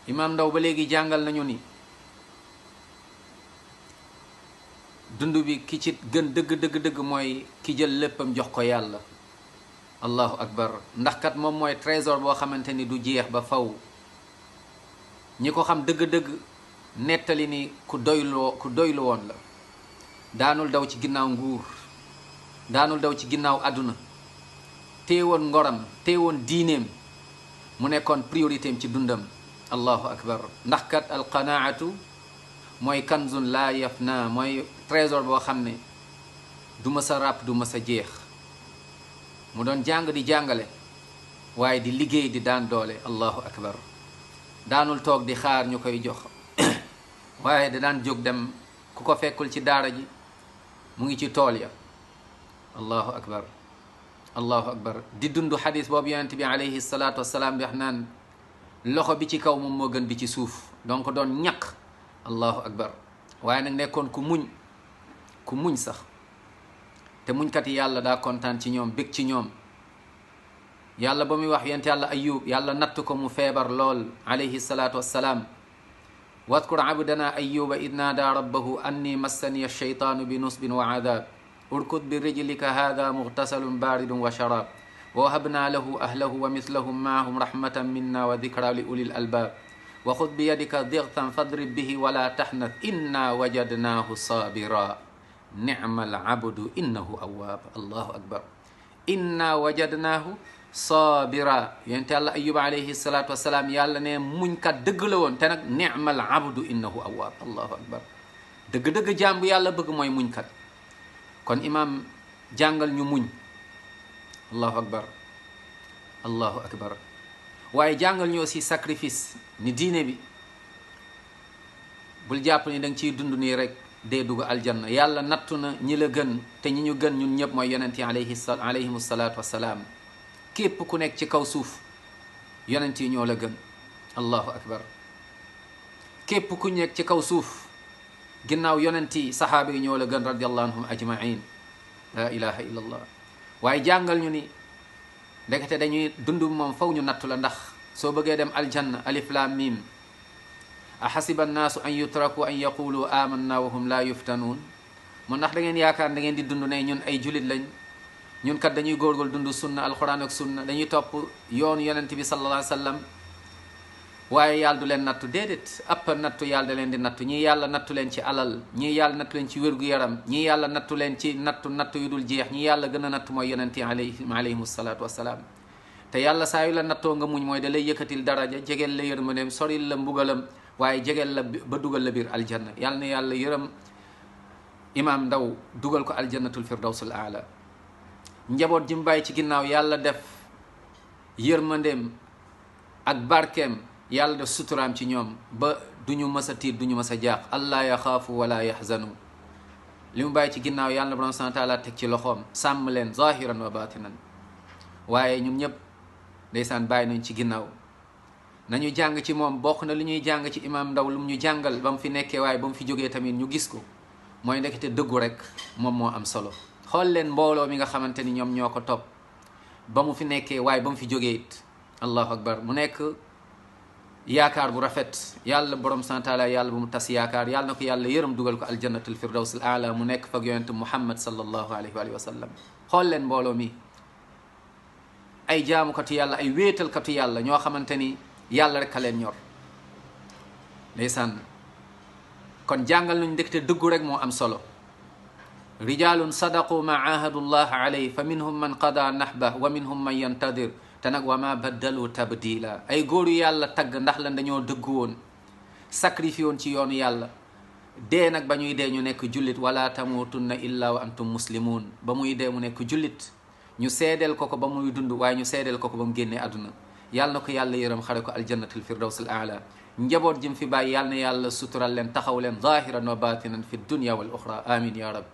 Imam Ndaw ba léegi jàngal nañu ni dund bi ki ci gën dëgg mooy ki jël léppam jox ko yàlla. allahu akbar. ndax kat moom mooy trésor boo xamante ni du jeex ba faw. ñi ko xam dëgg-dëgg nettali ni ku doylu woon la. daanul daw ci ginnaaw nguur, daanul daw ci ginnaaw àdduna, téewoon ngoram, téewoon diineem, mu nekkoon priorité am ci dundam. allahu akbar. ndax kat alqanaatu mooy kanzun laa yafna, mooy trésor boo xam ne du ma sa ràpp, du ma sa jeex. mu doon jàng di jàngale waaye di liggéey di daan doole. allahu akbar. daanul toog di xaar ñu koy jox waaye da daan jóg dem. ku ko fekkul ci daara ji mu ngi ci tool ya. allahu akbar. allahu akbar. di dund xadis boobu yonent bi alayhi salaatu wassalaam bi wax naan loxo bi ci kaw moom moo gën bi ci suuf. donc doon ñaq. allahu akbar. waaye nag nekkoon ku muñ sax. te muñkat yi yàlla daa kontaan ci ñoom, bég ci ñoom. yàlla ba muy wax yonent yàlla ayub, yàlla natt ko mu feebar lool alayhi salaatu wassalaam. wadkur abdana ayuba id naada rabbahu anni massani alcheytaanu bi nusbin wa adab urkud bi rijlika hada mughtasalun baridun wa sharab wa wahabna lahu ahlahu wa mislahum maahum rahmatan minna wa dikra li ulil albab wa xud bi yadika digtan fadrib bihi wala taxnat inna wajadnaahu sabira nicma alabdu innahu awab. allahu akbar. inna wajadnaahu sabira. yonent yàlla ayuba alayhi salatu wasalaam yàlla ne muñkat dëgg la woon te nag ni'mal abdu innahu awwab. allahu akbar. dëgg-dëgg jaam bu yàlla bëgg mooy muñkat. kon imaam jàngal ñu muñ. allahu akbar. allahu akbar. waaye jàngal ñu aussi sacrifice. ni diine bi bul jàpp ni da nga ciy dund nii rek dee dugg aljanna. yàlla nattu na ñi la gën te ñi ñu gën ñun ñëpp mooy yonent yi alayhimu salaatu wassalaam. képp ku nekk ci kaw suuf yonent yi ñoo la gën. allahu akbar. képp ku nekk ci kaw suuf ginnaaw yonent yi saxaaba yi ñoo la gën radiallahu anhum ajmain. la ilaha illa allah. waaye jàngal ñu ni ndekete dañuy dund moom faw ñu nattu la. ndax soo bëggee dem aljanna alif lam mim ahasiba annaasu an yutraku an yaqulu amanna wa hum la yuftanuun. mu ndax da ngeen yaakaar da ngeen di dund ne ñun ay julit lañ, ñun kat dañuy góorgóorlu dund sunna alquran ak sunna, dañuy topp yoonu yonent bi sallallahu alayhi wa sallam, waaye yàlla du leen nattu. déedéet. app nattu yàlla da leen di nattu. ñii yàlla nattu leen ci alal, ñii yàlla nattu leen ci wér-gu-yaram, ñii yàlla nattu leen ci nattu yu dul jeex. ñii yàlla gën a nattu mooy yonent yi alayhimu salaatu wassalaam. te yàlla saa yu la nattoo nga muñ mooy da lay yëkkatil daraja, jegeel la yërmandeem, soril la mbugalam, waaye jegeel la ba dugal la biir aljanna. yàlla na yàlla yërëm imaam Ndaw dugal ko aljannatul firdawsul aala. njaboot ji mu bàyyi ci ginnaaw yàlla def yërmandeem ak barkeem, yàlla def suturaam ci ñoom ba duñu mës a tiit, duñu mës a jaax. allah yaxaafu wala yaxzanu. li mu bàyyi ci ginnaaw yàlla borom subhaanahu wa taala teg ci loxoom, sàmm leen zahiran wa batinan. waaye ñun ñëpp ndeysaan bàyyi nañ ci ginnaaw. nañu jàng ci moom. bokk na li ñuy jàng ci imaam Ndaw lu mu ñu jàngal ba mu fi nekkee waaye ba mu fi jógee tamit ñu gis ko, mooy ndekete dëggu rek moom moo am solo. xool leen mbooloo mi nga xamante ni ñoom ñoo ko topp ba mu fi nekkee waaye ba mu fi jógee it. allahu akbar. mu nekk yaakaar bu rafet. yàlla borom sant taala yàlla bu mu tas yaakaar. yàlla na ko yàlla yërëm dugal ko aljannatul firdaws al aala. mu nekk fag yonent muhammad sallallahu alayhi wa sallam. xool leen mbooloo mi, ay jaamukatu yàlla, ay wéetalkatu yàlla ñoo xamante ni yàlla rek a leen ñor. ndeysaan. kon jàngal nañu ndekete dëggu rek moo am solo. rijalun sadaqu ma ahadu llah alayhi fa minhum man qada nahbah wa minhum man yantadir. te nag wa ma baddalu tabdila. ay góoru yàlla tagg ndax lan dañoo dëggu woon, sacrifié woon ci yoonu yàlla, dee nag ba ñuy dee ñu nekk jullit. wala tamutunna illa wa antum muslimun. ba muy dee mu nekk jullit. ñu seedeel ko ko ba muy dund, waaye ñu seedeel ko ko ba mu génnee àdduna. yàlla na ko yàlla yërëm xare ko aljannatul firdaws al aala. njaboot jëm fi bàyyi yàlla na yàlla sutural leen, taxaw leen zahiran wa batinan fi dunya wal uxra. amin ya rab.